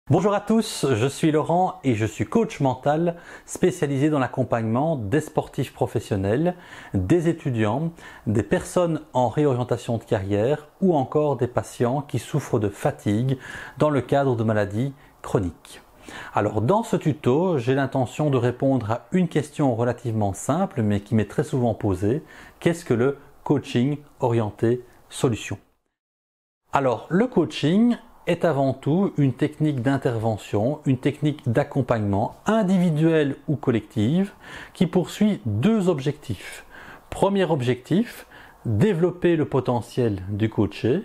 Bonjour à tous, je suis Laurent et je suis coach mental spécialisé dans l'accompagnement des sportifs professionnels, des étudiants, des personnes en réorientation de carrière ou encore des patients qui souffrent de fatigue dans le cadre de maladies chroniques. Alors dans ce tuto, j'ai l'intention de répondre à une question relativement simple mais qui m'est très souvent posée. Qu'est-ce que le coaching orienté solution? Alors le coaching est avant tout une technique d'intervention, une technique d'accompagnement individuelle ou collective qui poursuit deux objectifs. Premier objectif, développer le potentiel du coaché.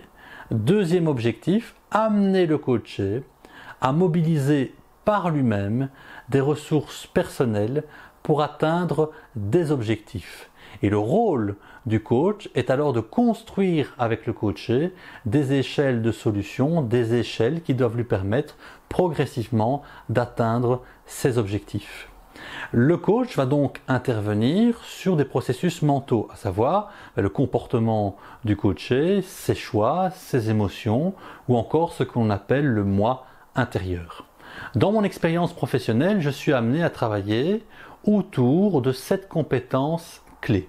Deuxième objectif, amener le coaché à mobiliser par lui-même des ressources personnelles pour atteindre des objectifs. Et le rôle du coach est alors de construire avec le coaché des échelles de solutions, des échelles qui doivent lui permettre progressivement d'atteindre ses objectifs. Le coach va donc intervenir sur des processus mentaux, à savoir le comportement du coaché, ses choix, ses émotions ou encore ce qu'on appelle le moi intérieur. Dans mon expérience professionnelle, je suis amené à travailler autour de 7 compétences clés.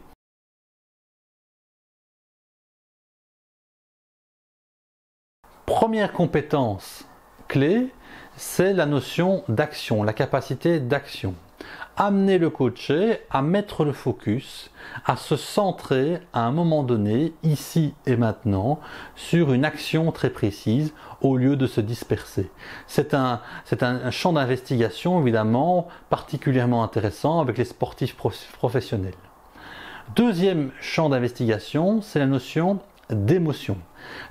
Première compétence clé, c'est la notion d'action, la capacité d'action. Amener le coaché à mettre le focus, à se centrer à un moment donné, ici et maintenant, sur une action très précise au lieu de se disperser. C'est un champ d'investigation évidemment particulièrement intéressant avec les sportifs professionnels. Deuxième champ d'investigation, c'est la notion d'émotion.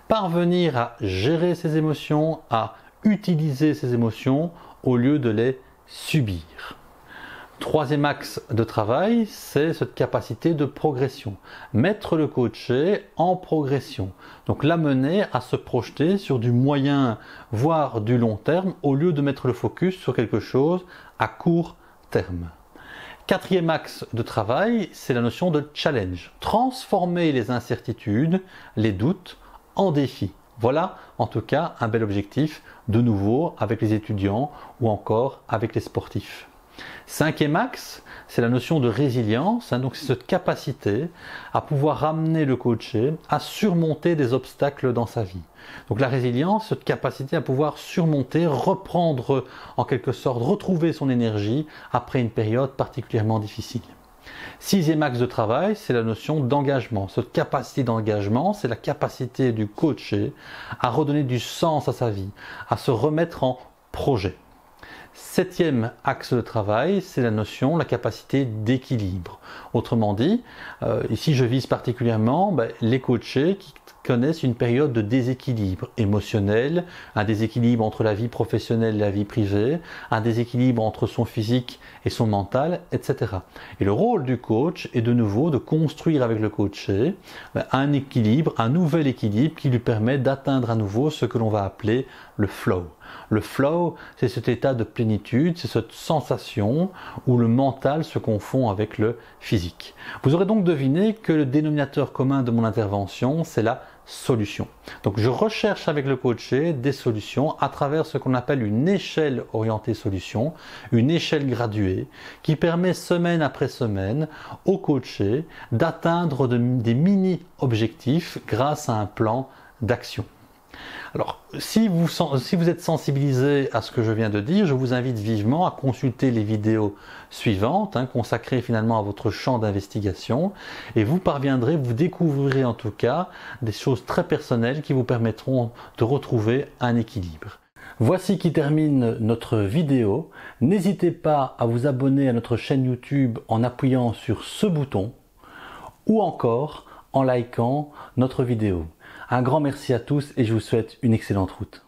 Parvenir à gérer ses émotions, à utiliser ses émotions au lieu de les subir. Troisième axe de travail, c'est cette capacité de progression. Mettre le coaché en progression. Donc l'amener à se projeter sur du moyen, voire du long terme, au lieu de mettre le focus sur quelque chose à court terme. Quatrième axe de travail, c'est la notion de challenge. Transformer les incertitudes, les doutes en défis. Voilà en tout cas un bel objectif, de nouveau avec les étudiants ou encore avec les sportifs. Cinquième axe, c'est la notion de résilience, donc c'est cette capacité à pouvoir ramener le coaché à surmonter des obstacles dans sa vie. Donc la résilience, cette capacité à pouvoir surmonter, reprendre en quelque sorte, retrouver son énergie après une période particulièrement difficile. Sixième axe de travail, c'est la notion d'engagement. Cette capacité d'engagement, c'est la capacité du coaché à redonner du sens à sa vie, à se remettre en projet. Septième axe de travail, c'est la notion, la capacité d'équilibre. Autrement dit, ici je vise particulièrement les coachés qui connaissent une période de déséquilibre émotionnel, un déséquilibre entre la vie professionnelle et la vie privée, un déséquilibre entre son physique et son mental, etc. Et le rôle du coach est de nouveau de construire avec le coaché un équilibre, un nouvel équilibre qui lui permet d'atteindre à nouveau ce que l'on va appeler le flow. Le flow, c'est cet état de plénitude, c'est cette sensation où le mental se confond avec le physique. Vous aurez donc deviné que le dénominateur commun de mon intervention, c'est la solution. Donc je recherche avec le coaché des solutions à travers ce qu'on appelle une échelle orientée solution, une échelle graduée qui permet semaine après semaine au coaché d'atteindre des mini-objectifs grâce à un plan d'action. Alors, si vous êtes sensibilisé à ce que je viens de dire, je vous invite vivement à consulter les vidéos suivantes, consacrées finalement à votre champ d'investigation, et vous parviendrez, vous découvrirez en tout cas des choses très personnelles qui vous permettront de retrouver un équilibre. Voici qui termine notre vidéo. N'hésitez pas à vous abonner à notre chaîne YouTube en appuyant sur ce bouton ou encore en likant notre vidéo. Un grand merci à tous et je vous souhaite une excellente route.